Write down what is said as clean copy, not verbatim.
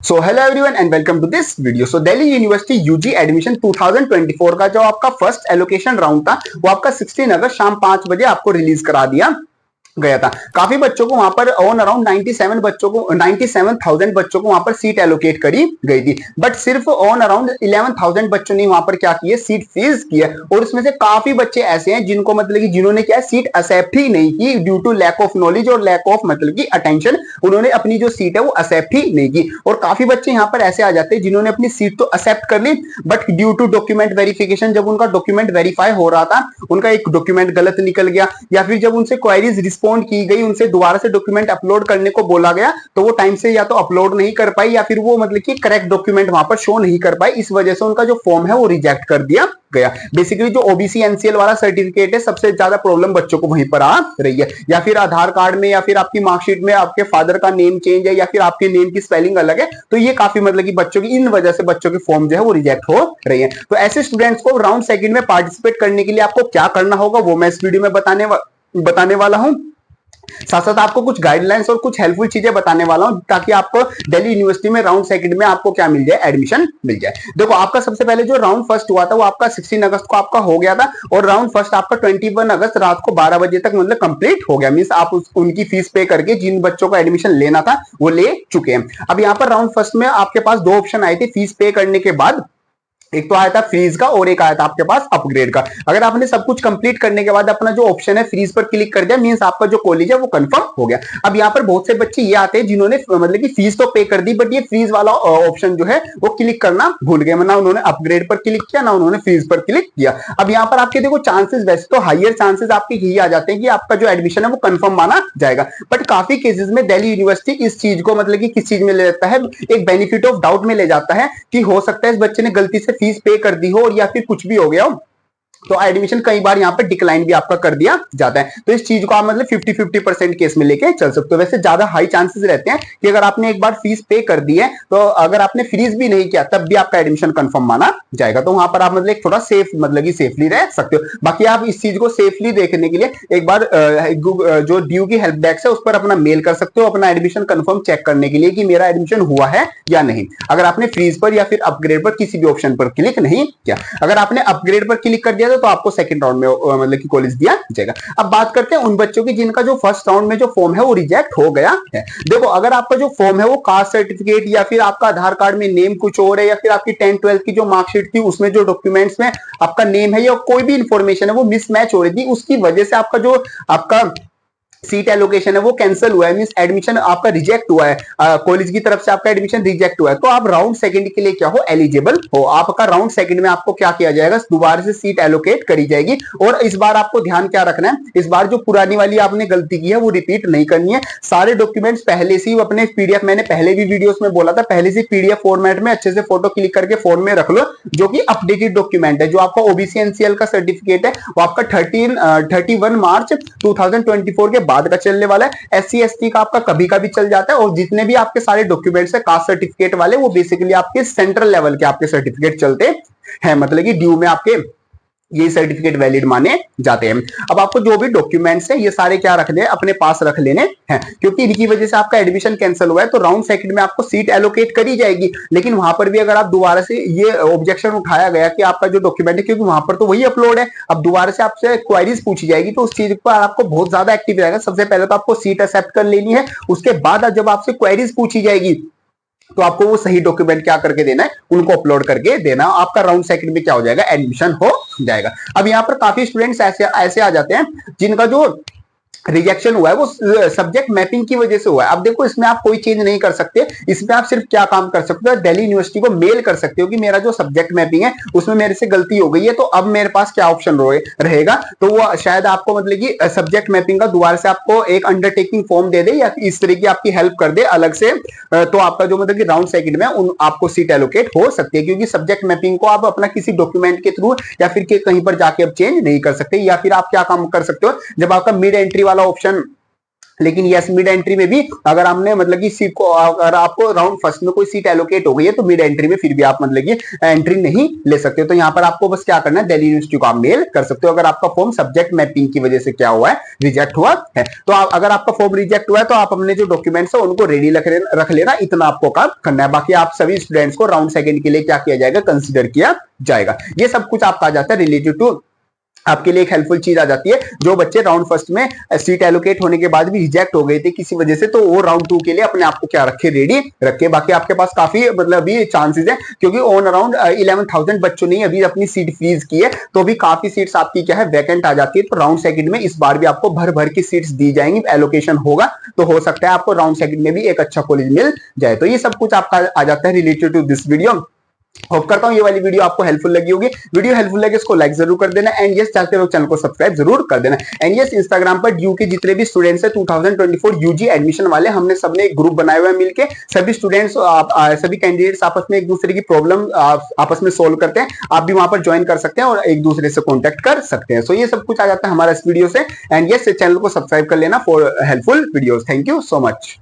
So hello everyone and welcome to this video. So Delhi University UG admission 2024 का जो आपका first allocation round था वो आपका 16 अगस्त शाम 5 बजे आपको रिलीज करा दिया गया था। काफी बच्चों को वहां पर ऑन अराउंड 97 बच्चों को 97,000 बच्चों को वहां पर सीट एलोकेट करी गई थी, बट सिर्फ ऑन अराउंड 11,000 बच्चों ने वहां पर क्या किया, सीट फ्रीज किया। और उसमें से काफी बच्चे ऐसे हैं जिनको मतलब कि जिन्होंने क्या सीट एक्सेप्ट ही नहीं की due to lack of knowledge और लैक ऑफ मतलब की अटेंशन। उन्होंने अपनी जो सीट है वो एक्सेप्ट ही नहीं की। और काफी बच्चे यहाँ पर ऐसे आ जाते हैं जिन्होंने अपनी सीट तो एक्सेप्ट कर ली, but due to document verification, जब उनका डॉक्यूमेंट वेरीफाई हो रहा था उनका एक डॉक्यूमेंट गलत निकल गया, या फिर जब उनसे क्वेरीज रिस्पॉन्ड की गई, उनसे दोबारा से डॉक्यूमेंट अपलोड करने को बोला गया तो वो टाइम से या तो अपलोड नहीं कर पाई या फिर वो मतलब कि करेक्ट डॉक्यूमेंट वहां पर शो नहीं कर पाई। इस वजह से उनका जो फॉर्म है वो रिजेक्ट कर दिया गया। बेसिकली जो ओबीसी एनसीएल वाला सर्टिफिकेट है सबसे ज्यादा प्रॉब्लम बच्चों को वहीं पर आ रही है, या फिर आधार कार्ड में या फिर आपकी मार्कशीट में आपके फादर का नेम चेंज है या फिर आपके नेम की स्पेलिंग अलग है, तो ये काफी मतलब कि बच्चों की इन वजह से बच्चों के फॉर्म जो है वो रिजेक्ट हो रही है। तो ऐसे स्टूडेंट्स को राउंड सेकंड में पार्टिसिपेट करने के लिए आपको क्या करना होगा वो मैं इस वीडियो में बताने वाला हूं। साथ साथ आपको कुछ गाइडलाइंस और कुछ हेल्पफुल चीजें बताने वाला हूं ताकि आपको दिल्ली यूनिवर्सिटी में राउंड सेकंड में आपको क्या मिल जाए, एडमिशन मिल जाए। देखो आपका सबसे पहले जो राउंड फर्स्ट हुआ था वो आपका 16 अगस्त को आपका हो गया था, और राउंड फर्स्ट आपका 21 अगस्त रात को 12 बजे तक मतलब कंप्लीट हो गया। मींस आप उनकी फीस पे करके जिन बच्चों को एडमिशन लेना था वो ले चुके हैं। अब यहाँ पर राउंड फर्स्ट में आपके पास दो ऑप्शन आए थे फीस पे करने के बाद, एक तो आया था फ्रीज का और एक आया था आपके पास अपग्रेड का। अगर आपने सब कुछ कंप्लीट करने के बाद अपना जो ऑप्शन है फ्रीज पर क्लिक कर दिया, मींस आपका जो कॉलेज है वो कंफर्म हो गया। अब यहाँ पर बहुत से बच्चे ये आते हैं जिन्होंने मतलब कि फीस तो पे कर दी, बट ये फ्रीज वाला ऑप्शन जो है वो क्लिक करना भूल गए, ना उन्होंने अपग्रेड पर क्लिक किया ना उन्होंने फ्रीज पर क्लिक किया। अब यहाँ पर आपके देखो चांसेस, वैसे तो हाइयर चांसेस आपके यही आ जाते हैं कि आपका जो एडमिशन है वो कंफर्म माना जाएगा, बट काफी केसेस में दिल्ली यूनिवर्सिटी इस चीज को मतलब कि किस चीज में ले जाता है, एक बेनिफिट ऑफ डाउट में ले जाता है कि हो सकता है इस बच्चे ने गलती से फीस पे कर दी हो और या फिर कुछ भी हो गया हो, तो एडमिशन कई बार यहाँ पर डिक्लाइन भी आपका कर दिया जाता है। तो इस चीज को आप मतलब 50-50% केस में लेके चल सकते हो। वैसे ज्यादा हाई चांसेस रहते हैं कि अगर आपने एक बार फीस पे कर दी है तो अगर आपने फ्रीज भी नहीं किया तब भी आपका एडमिशन कंफर्म माना जाएगा, तो वहां पर आप मतलब थोड़ा सेफ मतलब कि सेफली रह सकते हो। बाकी आप इस चीज को सेफली देखने के लिए एक बार जो ड्यू की हेल्प डेस्क है उस पर अपना मेल कर सकते हो अपना एडमिशन कंफर्म चेक करने के लिए कि मेरा एडमिशन हुआ है या नहीं, अगर आपने फ्रीज पर या फिर अपग्रेड पर किसी भी ऑप्शन पर क्लिक नहीं किया। अगर आपने अपग्रेड पर क्लिक कर दिया तो आपको सेकंड राउंड में मतलब कि कॉलेज दिया जाएगा। अब बात करते हैं उन बच्चों की जिनका जो फर्स्ट राउंड में जो फॉर्म है वो रिजेक्ट हो गया है। देखो अगर आपका जो फॉर्म है वो कास्ट सर्टिफिकेट या फिर आपका आधार कार्ड में नेम कुछ और है, या फिर आपकी 10th-12th की जो मार्कशीट थी उसमें जो डॉक्यूमेंट्स में आपका नेम है या कोई भी इंफॉर्मेशन है वो मिसमैच हो रही थी, उसकी वजह से आपका जो आपका सीट एलोकेशन है वो कैंसिल हुआ है, मींस एडमिशन आपका रिजेक्ट हुआ है, कॉलेज की तरफ से आपका एडमिशन रिजेक्ट हुआ है, तो आप राउंड सेकंड के लिए क्या हो, एलिजिबल हो। आपका राउंड सेकंड में आपको क्या किया जाएगा, दोबारा से सीट एलोकेट करी जाएगी। और इस बार आपको ध्यान क्या रखना है, इस बार जो पुरानी वाली आपने गलती की है वो रिपीट नहीं करनी है। सारे डॉक्यूमेंट्स पहले से ही अपने पीडीएफ, मैंने पहले भी वीडियोस में बोला था, पहले से पीडीएफ फॉर्मेट में अच्छे से फोटो क्लिक करके फॉर्म में रख लो, जो कि अपडेटेड डॉक्यूमेंट है। जो आपका ओबीसी एनसीएल का सर्टिफिकेट है वो आपका 31 मार्च 2024 के बाद का चलने वाला है। एससी एसटी का आपका कभी कभी चल जाता है, और जितने भी आपके सारे डॉक्यूमेंट्स है कास्ट सर्टिफिकेट वाले वो बेसिकली आपके सेंट्रल लेवल के आपके सर्टिफिकेट चलते हैं, मतलब कि ड्यू में आपके ये सर्टिफिकेट वैलिड माने जाते हैं। अब आपको जो भी डॉक्यूमेंट्स है ये सारे क्या रखने हैं, अपने पास रख लेने हैं, क्योंकि इनकी वजह से आपका एडमिशन कैंसिल हुआ है। तो राउंड सेकंड में आपको सीट एलोकेट करी जाएगी, लेकिन वहां पर भी अगर आप दोबारा से ये ऑब्जेक्शन उठाया गया कि आपका जो डॉक्यूमेंट है, क्योंकि वहां पर तो वही अपलोड है, अब दोबारा से आपसे क्वेरीज पूछी जाएगी तो उस चीज पर आपको बहुत ज्यादा एक्टिव रहेगा। सबसे पहले तो आपको सीट एक्सेप्ट कर लेनी है, उसके बाद जब आपसे क्वेरीज पूछी जाएगी तो आपको वो सही डॉक्यूमेंट क्या करके देना है, उनको अपलोड करके देना। आपका राउंड सेकंड में क्या हो जाएगा, एडमिशन हो जाएगा। अब यहाँ पर काफी स्टूडेंट्स ऐसे आ जाते हैं जिनका जो रिजेक्शन हुआ है वो सब्जेक्ट मैपिंग की वजह से हुआ है। अब देखो इसमें आप कोई चेंज नहीं कर सकते, इसमें आप सिर्फ क्या काम कर सकते हो, दिल्ली यूनिवर्सिटी को मेल कर सकते हो कि मेरा जो सब्जेक्ट मैपिंग है उसमें मेरे से गलती हो गई है, तो अब मेरे पास क्या ऑप्शन रहेगा। तो वो शायद आपको मतलब कि सब्जेक्ट मैपिंग का दोबारा से आपको एक अंडरटेकिंग फॉर्म दे दे या इस तरह की आपकी हेल्प कर दे अलग से, तो आपका जो मतलब कि राउंड सेकंड में आपको सीट एलोकेट हो सकती है, क्योंकि सब्जेक्ट मैपिंग को आप अपना किसी डॉक्यूमेंट के थ्रू या फिर कहीं पर जाके अब चेंज नहीं कर सकते। या फिर आप क्या काम कर सकते हो, जब आपका मिड एंट्री वाला ऑप्शन लेकिन यस मिड एंट्री में भी अगर हमने मतलब कि सीट को, अगर आपको राउंड फर्स्ट में कोई सीट एलोकेट हो गई है तो मिड एंट्री में फिर भी आप मतलब कि एंट्री नहीं ले सकते। तो यहाँ पर आपको बस क्या करना है, दिल्ली यूनिवर्सिटी को आप मेल कर सकते हो अगर आपका फॉर्म सब्जेक्ट मैपिंग की वजह से क्या हुआ है, रिजेक्ट हुआ है। तो अगर आपका फॉर्म रिजेक्ट हुआ है तो आप अपने जो डॉक्यूमेंट्स है उनको रेडी रख लेना, इतना आपको काम करना है। बाकी आप सभी स्टूडेंट्स को राउंड सेकंड के लिए क्या किया जाएगा, कंसिडर किया जाएगा। ये सब कुछ आपका आ जाता है रिलेटेड टू, आपके लिए एक हेल्पफुल चीज आ जाती है। जो बच्चे राउंड फर्स्ट में सीट एलोकेट होने के बाद भी रिजेक्ट हो गए थे किसी वजह से, तो वो राउंड टू के लिए अपने आप को क्या रखे, रेडी रखे। बाकी आपके पास काफी मतलब अभी चांसेस है, क्योंकि ऑन अराउंड 11,000 बच्चों ने अभी अपनी सीट फ्रीज की है, तो अभी काफी सीट्स आपकी क्या है, वैकेंट आ जाती है। तो राउंड सेकंड में इस बार भी आपको भर भर की सीट्स दी जाएंगी, एलोकेशन होगा, तो हो सकता है आपको राउंड सेकंड में भी एक अच्छा कॉलेज मिल जाए। तो ये सब कुछ आपका आ जाता है related to this video. Hope करता हूं ये वाली वीडियो आपको हेल्पफुल लगी होगी। वीडियो हेल्पफुल लगे इसको लाइक जरूर कर देना, एंड यस चाहते हो चैनल को सब्सक्राइब जरूर कर देना। एंड यस इंस्टाग्राम पर ड्यू के जितने भी स्टूडेंट्स है 2024 यूजी एडमिशन वाले, हमने सबने एक ग्रुप बनाया हुआ है मिलके, सभी स्टूडेंट्स सभी कैंडिडेट्स आपस में एक दूसरे की प्रॉब्लम आपस में सोल्व करते हैं। आप भी वहां पर ज्वाइन कर सकते हैं और एक दूसरे से कॉन्टेक्ट कर सकते हैं। सो ये सब कुछ आ जाता है हमारा इस वीडियो से। एंड यस चैनल को सब्सक्राइब कर लेना for helpful videos. Thank you so much.